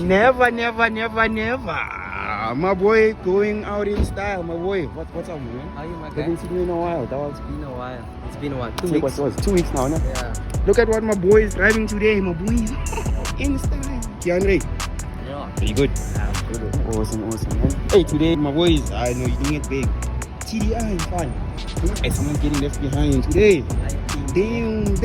Never. My boy going out in style, my boy. What's up, man? How are you, my guy? Haven't seen you in a while, dog. It's been a while. It's been a while. 2 What weeks. was 2 weeks now, no? Yeah. Look at what my boy is driving today, my boy. In style. Keandre, Yeah. very good. Yeah, good. Awesome, man. Hey, today, my boys, I know you're doing it big. TDI, fun. Hey, someone's getting left behind today. Damn.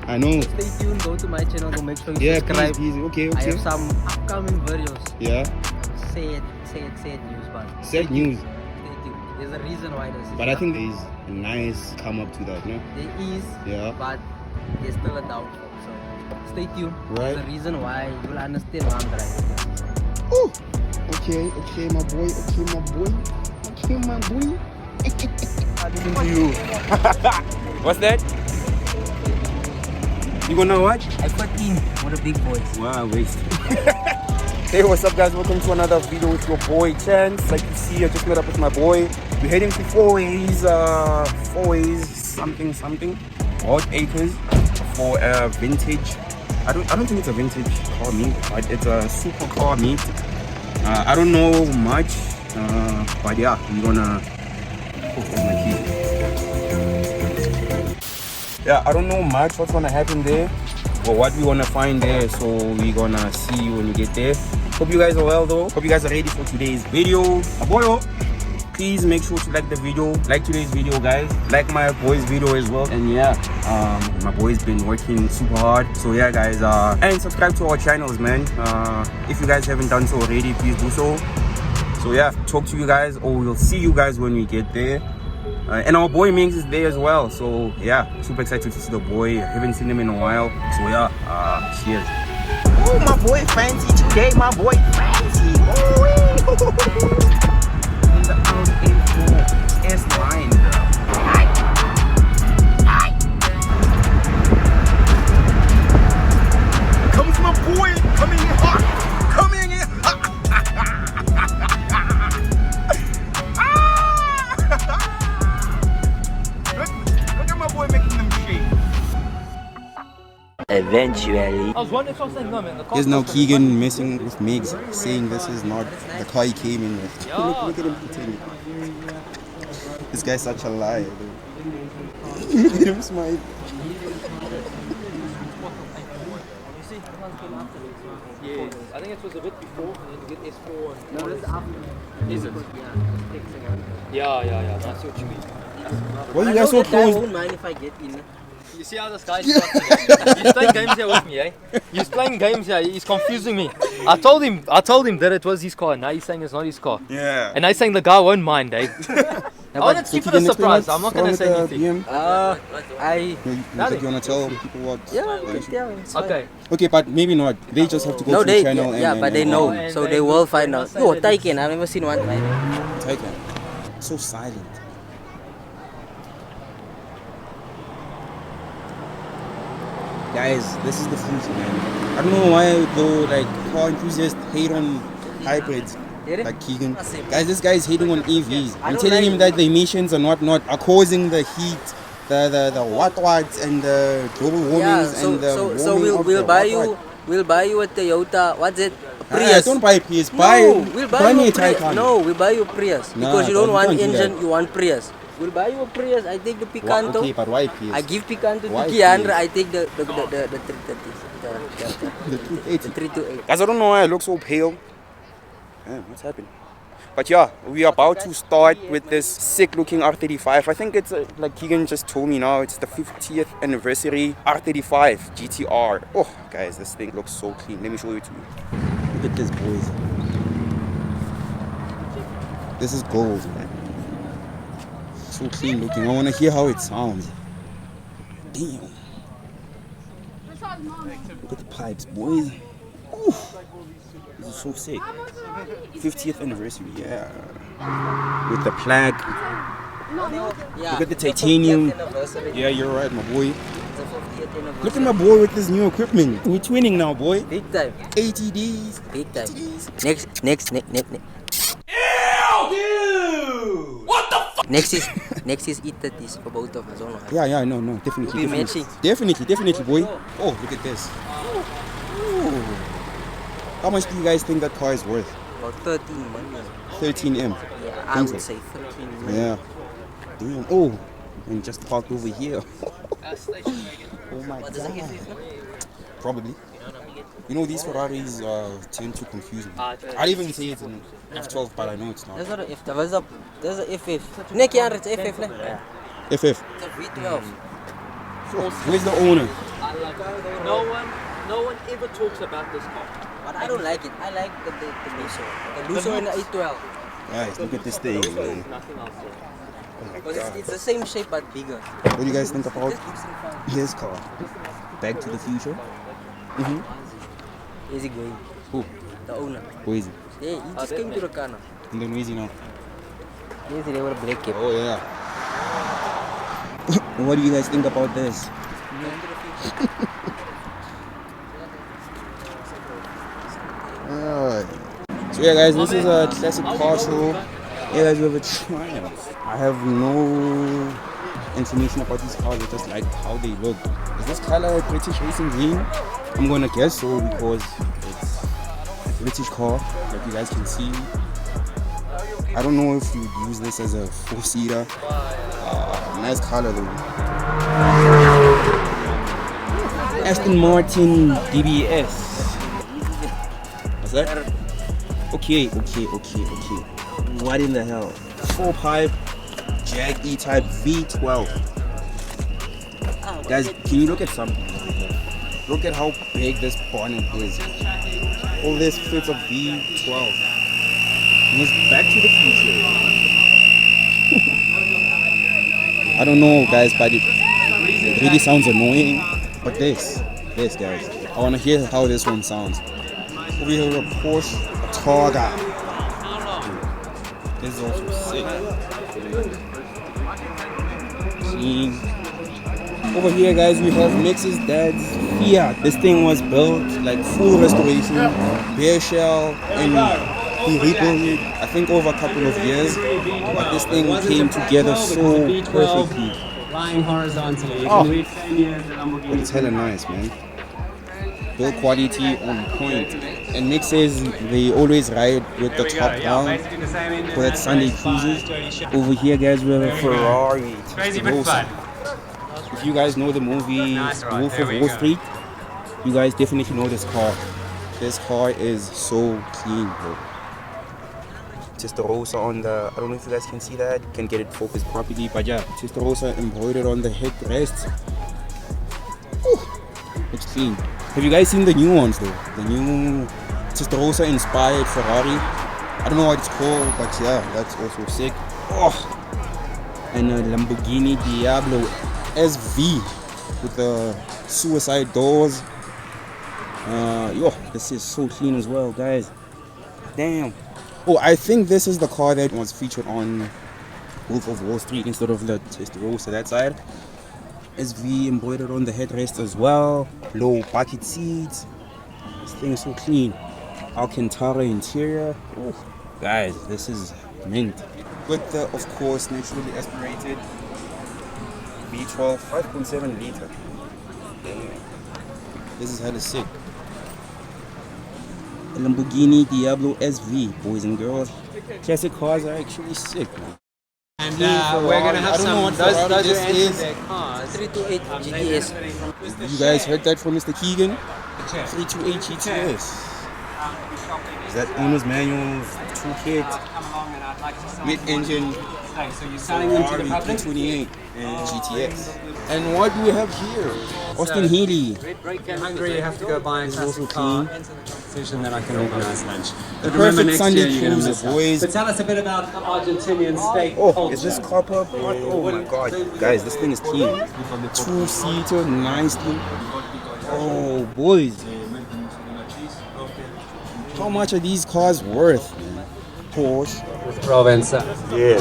I know. Stay tuned. Go to my channel. Go make sure you Yeah, subscribe. please. Okay. I have some upcoming videos. Yeah. Say it news, but Sad news. stay tuned. There's a reason why this is. But I think there is a nice come up to that, no? there is. Yeah. But there's still a doubt. So stay tuned. Right. There's a reason why you'll understand why I'm driving. Ooh. Okay, my boy. Listen to you. What's that? You gonna watch? F40 for the big boys. Wow, waste. Hey, what's up, guys? Welcome to another video with your boy Chance. Like you see, I just met up with my boy. We're heading to four ways something. Odd acres for a vintage. I don't think it's a vintage car meet, but it's a SuperCar Meet. I don't know much, but yeah, we're gonna. Oh, where's my key? Yeah, I don't know much what's gonna happen there, but what we wanna find there, so we're gonna see when we get there. Hope you guys are well though. Hope you guys are ready for today's video. Aboyo, please make sure to like the video, like today's video, guys. Like my boy's video as well. And yeah, my boy's been working super hard. So yeah, guys, and subscribe to our channels, man. If you guys haven't done so already, please do so. So yeah, talk to you guys, or we'll see you guys when we get there. And our boy Minx is there as well, so yeah, super excited to see the boy. I haven't seen him in a while, so yeah, cheers. Oh, my boy fancy today, my boy fancy. Oh, in the Audi A40 S line, bro. Comes my boy, coming in hot. Eventually. I was wondering if I was saying no, man. There's no Keegan messing with Migs, saying this is not the car he came in with. Look at him continue. This guy's such a liar, dude. Look at him smile. Yes. I think it was a bit before, and then you get S4. No, that's after. Is it? Yeah. Yeah. I see what you mean. Why you guys so I close? won't mind if I get in. You see how this guy is He's playing games here with me, eh? He's playing games here. He's confusing me. I told him that it was his car. Now he's saying it's not his car. Yeah. And I'm saying the guy won't mind, eh? I want to keep it a surprise. I'm not gonna say anything. You Nothing. wanna tell people what? Yeah. Okay. Okay, but maybe not. They just have to go to the channel but they know, so they will find out. No, Taiken, I've never seen one. Taiken. So silent. Guys, this is the future, man. I don't know why though, like car enthusiasts hate on hybrids. Like Keegan. Guys, this guy is hating on EVs. I'm telling him that the emissions and whatnot are causing the heat, the what and the global warmings and the warming of we'll the buy what. We'll buy you a Toyota. What's it? Prius. Don't buy a Prius. We'll buy me you a Taycan. No, we'll buy you a Prius because you don't don't want do engine. that. You want Prius. We'll buy you a Prius. I take the Picanto. Okay, but why Prius? I give Picanto to Why Keandre. Prius? I take the 330. The The 328. Guys, I don't know why I look so pale. What's happening? But yeah, we are about to start with this sick looking R35. I think it's like Keegan just told me now, it's the 50th anniversary R35 GTR. Oh, guys, this thing looks so clean. Let me show it to you. Look at this, boys. This is gold, man. So clean looking. I want to hear how it sounds. Damn. Look at the pipes, boys. Ooh. This is so sick. 50th anniversary, yeah. With the plaque. Yeah. Look at the titanium. Yeah, you're right, my boy. Look at my boy with this new equipment. We're twinning now, boy. Big time. ATDs. Big time. Next. Next is E30s for both of us. Oh, no. Yeah, no, definitely. We'll be matching. Definitely, boy. Oh, look at this. Ooh. How much do you guys think that car is worth? About 13 money. 13M. Yeah, I would say 13 money. Yeah. Damn. Oh, and just parked over here. Oh my What is that? god. Probably. You know, these Ferraris tend to confuse me. I'd even say it's an F12, but I know it's not. There's not an F. There's a FF. Nick, yeah, it's FF. Yeah. FF. It's a V12. Where's the owner? No one ever talks about this car. But I don't like it. I like the Lusso. The Lusso and the A12. Guys, look at this thing, man. Nothing else there. Oh my Because god. it's the same shape but bigger. What do you guys think about This looks fun. his car? Back to the Future? Is he going? Who? The owner. Who is he? Yeah, he just came to the car now. And then where is he now? Yes, they were black cap. Oh yeah. What do you guys think about this? So yeah guys, this is a classic car show. Yeah guys, we have a Triumph. I have no information about these cars, I just like how they look. Is this color British racing green? I'm gonna guess so because it's a British car, like you guys can see. I don't know if you'd use this as a 4-seater. Nice color though. Aston Martin DBS. What's that? Okay. What in the hell? 4-pipe Jag E-Type V12. Guys, can you look at something? Look at how big this bonnet is. All this fits a V12. And it's Back to the Future. I don't know, guys, but it really sounds annoying. But this guys, I want to hear how this one sounds. Over here, a Porsche Targa. This is also sick. Clean. Over here, guys, we have Mix's dad's Fiat. This thing was built like full restoration, bare shell, and he rebuilt it, I think, over a couple of years. But this thing came together so perfectly. Lying horizontally. It's hella nice, man. Build quality on point. And Nick says they always ride with the top down for that Sunday cruises. Over here, guys, we have a Ferrari. Crazy but fun. If you guys know the movie Wolf of Wall Street, you guys definitely know this car. This car is so clean, bro. Testarossa on the, I don't know if you guys can see that, can get it focused properly, but yeah, Testarossa embroidered on the headrest. It's clean. Have you guys seen the new ones though? The new Testarossa inspired Ferrari. I don't know what it's called, but yeah, that's also sick. And a Lamborghini Diablo SV with the suicide doors. This is so clean as well, guys. Damn. Oh, I think this is the car that was featured on Wolf of Wall Street instead of the Testarossa that side. SV embroidered on the headrest as well. Low bucket seats. This thing is so clean. Alcantara interior. Ooh, guys, this is mint. With the, of course, naturally aspirated V12 5.7 liter. This is hella sick. A Lamborghini Diablo SV, boys and girls. Classic cars are actually sick, man. And we're gonna have some. Those are is. their cars. 328 GTS. You guys heard that from Mr. Keegan? 328 GTS. Is that owner's manual, toolkit, mid-engine, Ferrari 328 and GTS. And what do we have here? Austin Healey. Hungry, you have to go buy a classic car. Decision that I can organise lunch. The But remember, perfect next Sunday year you're gonna cruiser, miss out. boys. But tell us a bit about the Argentinian steak Oh, culture. is this copper? Oh my god. Guys, this thing is clean. 2-seater, nicely. Oh, boys. How much are these cars worth? Porsche. Provenza. Yeah.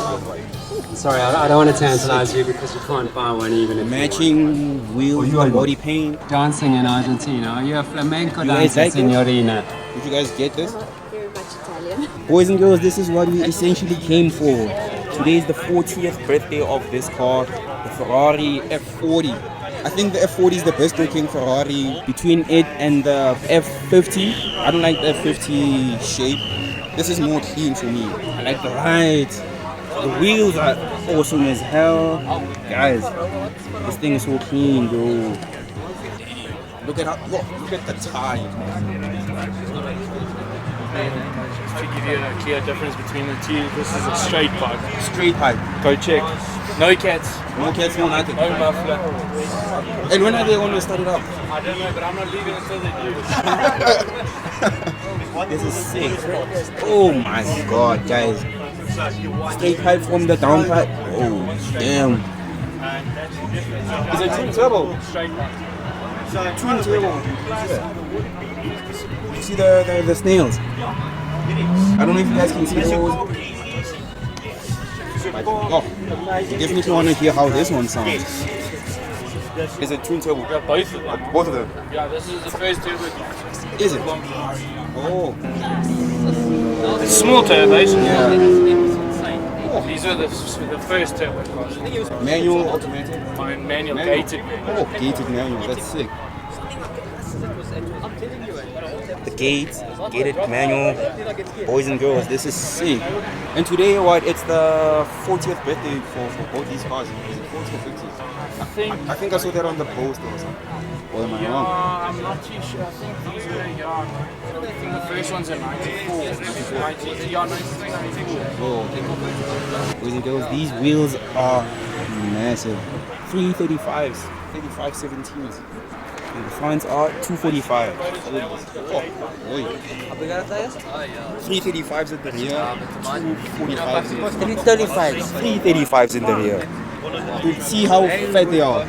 Sorry, I don't want to tantalize you because you can't buy one even if Matching wheels and body paint. dancing in Argentina. Are you a flamenco guys dancer, like it? signorina? Did you guys get this? Very much Italian. Boys and girls, this is what we essentially came for. today is the 40th birthday of this car, the Ferrari F40. I think the F40 is the best looking Ferrari between it and the F50. I don't like the F50 shape. This is more clean for me. I like the lights. The wheels are awesome as hell. Guys, this thing is so clean, bro. Look at the tire. To give you a clear difference between the two, this is a straight pipe. Straight pipe. Go check. No cats. No cats, no nothing. No muffler. And when are they going to start it up? I don't know, but I'm not leaving until they do. This is sick. Oh my god, guys. Straight pipe from the down pipe. Oh, damn. Is it twin turbo? Straight pipe. Twin turbo. You see the snails? I don't know if you guys can see those. Oh, you definitely want to hear how this one sounds. Is it twin turbo? Yeah, both of them. Both of them. Yeah, this is the first turbo. Is it? Oh. It's small turbos. Yeah. These are the first turbo cars. Manual, automatic? Manual gated. Oh, gated manual. That's sick. The gated manual. Boys and girls, this is sick. And today, it's the 40th birthday for both these cars. Is it 40 or 50? I think I saw that on the post or something. Or am I wrong? I'm not too sure. I think these are young. I think the first one's a 94. 93, 94. Oh, okay. Boys and girls, these wheels are massive. 335s, 3517s. And the fronts are 245. Oh, boy. 335s at the rear, 245s. 335. 335s in the rear. You see how fat they are.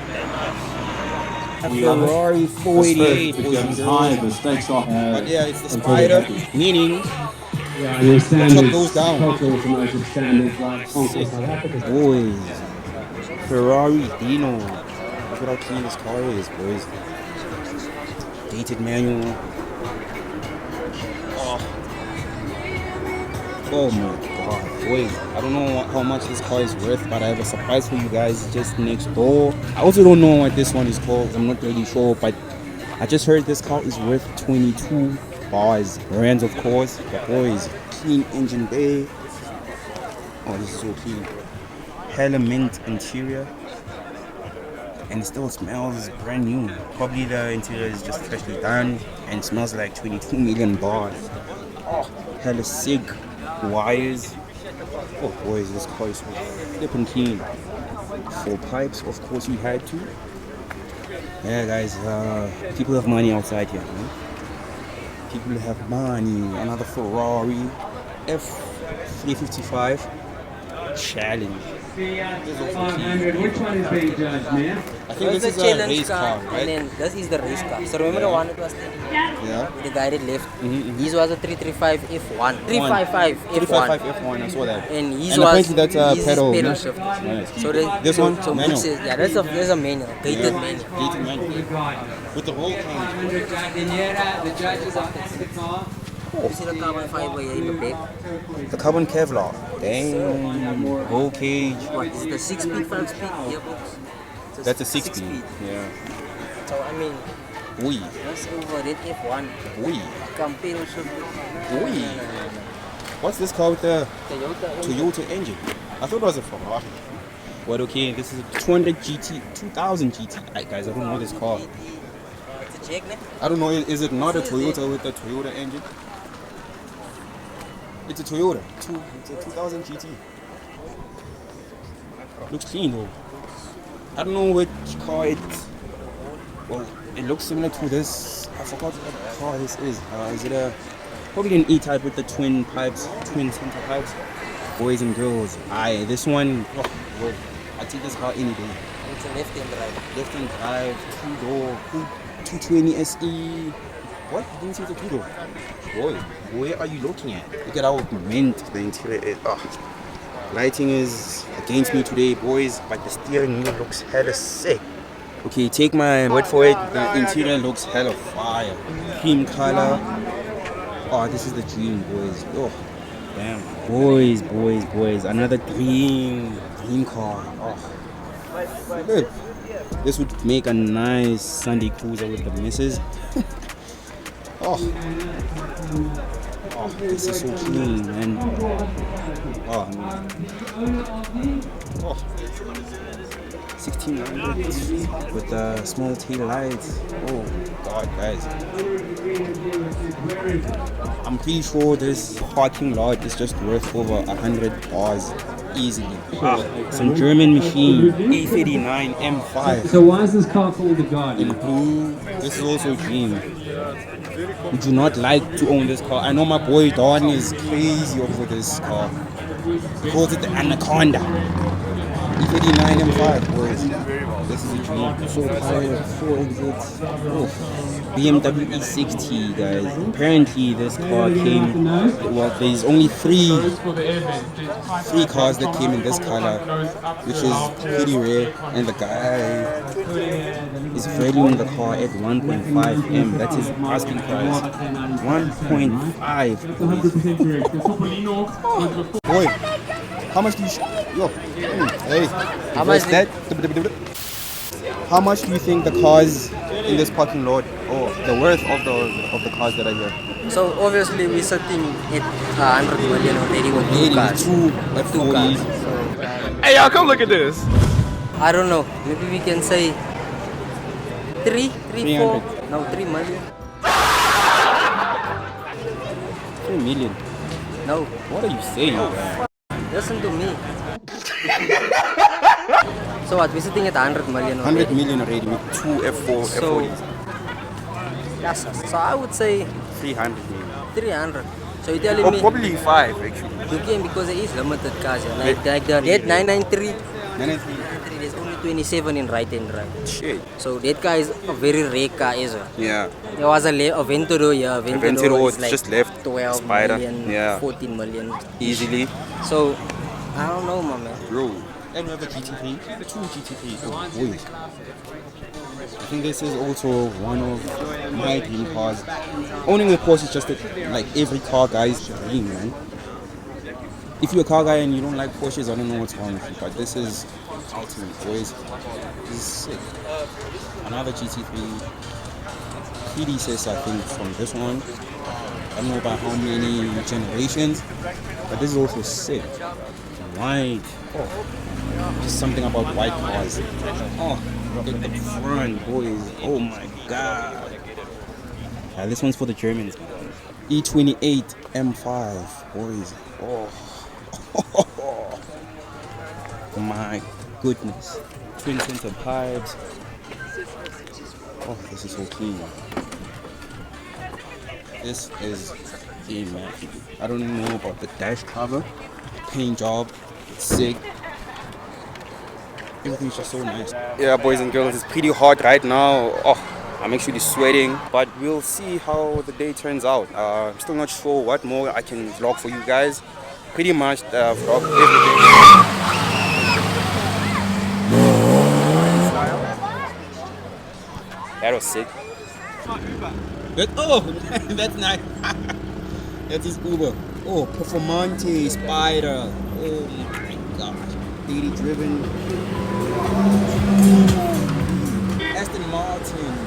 Ferrari 488. But yeah, it's the Spider, meaning the top goes down. Boys, Ferrari Dino. Look at how clean this car is, boys. Gated manual. Oh my god, boys. I don't know how much this car is worth, but I have a surprise for you guys just next door. I also don't know what this one is called. I'm not really sure, but I just heard this car is worth 22 bars. Brands, of course. But boys, clean engine bay. Oh, this is so clean. Hella mint interior. And it still smells brand new. Probably the interior is just freshly done and it smells like 22 million bars. Oh, hella sick wires. Oh boys, this car is so flippin' clean. 4 pipes, of course we had to. Yeah guys, people have money outside here, man. People have money. Another Ferrari F355 Challenge. Which one is being judged, man? I think this is a race car, right? And then this is the race car. So remember the one that was there? Yeah. The guided left. His was a 335 F1. 355 F1. 355 F1, I saw that. And his and was apparently that's a his pedal. pedal shift. Nice. So This one, so manual. yeah, that's a manual, gated manual. Gated manual. With the roll cage. The judges are the car. You see the carbon fiber here in the back? The carbon Kevlar. Damn. Roll cage. What is it, the 6-speed, 5-speed gearbox? That's a 6-speed. Yeah. So I mean, Oi. that's over that F1. Oi. Campaign shift. Oi. What's this car with the Toyota. Toyota engine? I thought it was a Ferrari. But okay, this is a 200 GT, 2000 GT. Guys, I don't know this car. It's a Jag, ne? I don't know, is it not a Toyota with the Toyota engine? It's a Toyota. It's a 2000 GT. Looks clean though. I don't know which car well, it looks similar to this. I forgot what car this is. Is it probably an E-Type with the twin pipes, twin center pipes? Boys and girls, this one, well, I take this car any day. It's a left and right. Left hand drive, 2-door, 220 SE. What? You didn't see the 2-door? Boy, where are you looking at? Look at how mint the interior is. Lighting is against me today, boys, but the steering wheel looks hella sick. Okay, take my word for it, the interior looks hella fire. Cream color. Oh, this is the dream, boys. Oh, Damn. Boys. Another dream car. Oh. Good. This would make a nice Sunday cruiser with the missus. Oh, this is so clean, man. Oh, man. Oh. 1600 with the small tail lights. Oh god, guys. I'm pretty sure this parking lot is just worth over 100 bars easily. Some German machine, A39 M5. So why is this car called the Guardian? In blue. This is also a dream. Would you not like to own this car? I know my boy Don is crazy over this car. He calls it the Anaconda. E39 M5, boys. This is a dream. So tired. 4 exits. Oh. BMW E60, guys. Apparently, this car came. Well, there's only three cars that came in this color, which is pretty rare. And the guy is valuing the car at 1.5 M. That is asking price. 1.5. Boy, how much do you? Yo, hey, How much that? How much do you think the cars in this parking lot, or the worth of the cars that are here? So obviously we're sitting at 100 million already with two cars. Two cars. So, Hey, y'all, come look at this. I don't know. Maybe we can say 3, 4. 300. No, 3 million. 3 million. No, What are you saying, man? listen to me. So what? We're sitting at 100 million already. 100 million already with two F40s. Yes, so I would say 300 million. 300. So you're telling Or me probably 5 actually. you can, because there is limited cars here. Like the Red 993. 93. There's only 27 in right and drive. Shit. So that car is a very rare car as well. Yeah. There was a Venturo here. Venturo is like just left. 12 Spider. million, Yeah. 14 million. Easily. So I don't know, my man. Bro. And we have a GT3. The two GT3. Oh, boys. I think this is also one of my dream cars. Owning a Porsche is just like every car guy's dream, man. If you're a car guy and you don't like Porsches, I don't know what's wrong with you, but this is ultimate, boys. This is sick. Another GT3. Predecessor, I think, from this one. I don't know about how many generations, but this is also sick. White. Oh. Just something about white cars. Oh, look at the front, boys. Oh my god. Yeah, this one's for the Germans. E28 M5, boys. Oh. My goodness. Twin center pipes. Oh, this is so clean. This is immaculate. I don't know about the dash cover. Paint job. It's sick. Everything's just so nice. Yeah, boys and girls, it's pretty hot right now. Oh, I'm actually sweating, but we'll see how the day turns out. I'm still not sure what more I can vlog for you guys. Pretty much vlog everything. That was sick. Oh, that's nice. That's his Uber. Oh, Performante Spider. Oh my gosh. Daily driven. Aston Martin.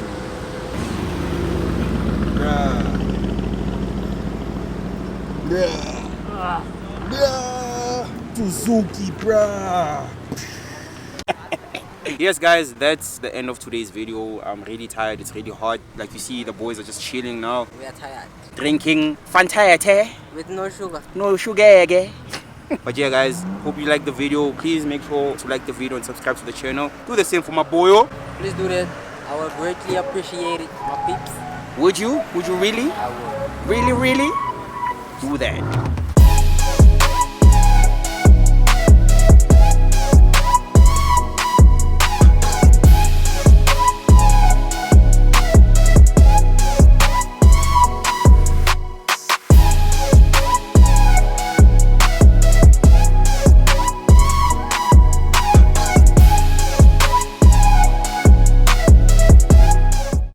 Bruh. Suzuki, bruh. Yes guys, that's the end of today's video. I'm really tired, it's really hot. Like you see, the boys are just chilling now. We are tired. Drinking Fanta With no sugar. no sugar again. But yeah guys, hope you like the video. Please make sure to like the video and subscribe to the channel. Do the same for my boyo. Please do that. I would greatly appreciate it, my peeps. Would you? Would you really? I would. Really? Do that.